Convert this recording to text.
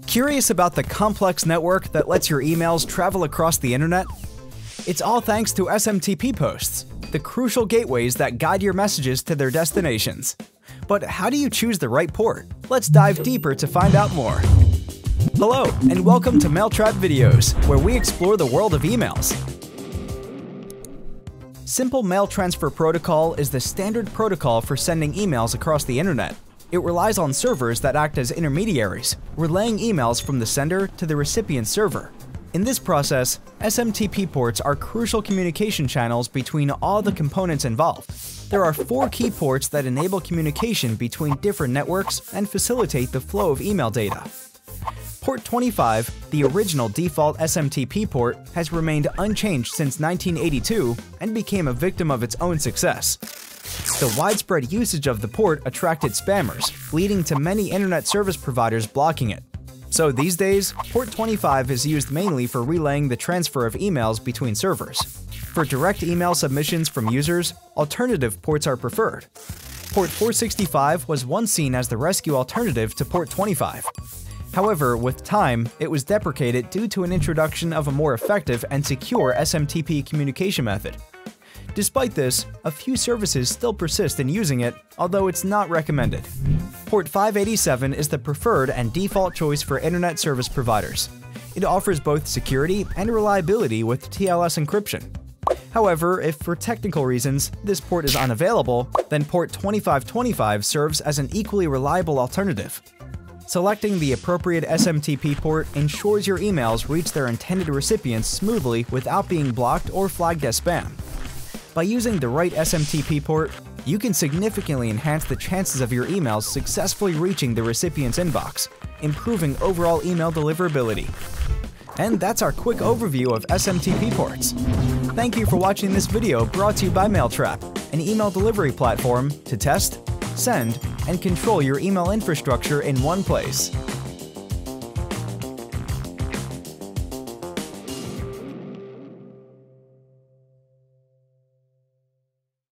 Curious about the complex network that lets your emails travel across the internet? It's all thanks to SMTP posts, the crucial gateways that guide your messages to their destinations. But how do you choose the right port? Let's dive deeper to find out more. Hello, and welcome to Mailtrap Videos, where we explore the world of emails. Simple Mail Transfer Protocol is the standard protocol for sending emails across the internet. It relies on servers that act as intermediaries, relaying emails from the sender to the recipient server. In this process, SMTP ports are crucial communication channels between all the components involved. There are 4 key ports that enable communication between different networks and facilitate the flow of email data. Port 25, the original default SMTP port, has remained unchanged since 1982 and became a victim of its own success. The widespread usage of the port attracted spammers, leading to many internet service providers blocking it. So these days, port 25 is used mainly for relaying the transfer of emails between servers. For direct email submissions from users, alternative ports are preferred. Port 465 was once seen as the rescue alternative to port 25. However, with time, it was deprecated due to an introduction of a more effective and secure SMTP communication method. Despite this, a few services still persist in using it, although it's not recommended. Port 587 is the preferred and default choice for internet service providers. It offers both security and reliability with TLS encryption. However, if for technical reasons this port is unavailable, then port 2525 serves as an equally reliable alternative. Selecting the appropriate SMTP port ensures your emails reach their intended recipients smoothly without being blocked or flagged as spam. By using the right SMTP port, you can significantly enhance the chances of your emails successfully reaching the recipient's inbox, improving overall email deliverability. And that's our quick overview of SMTP ports. Thank you for watching this video brought to you by Mailtrap, an email delivery platform to test, send, and control your email infrastructure in one place.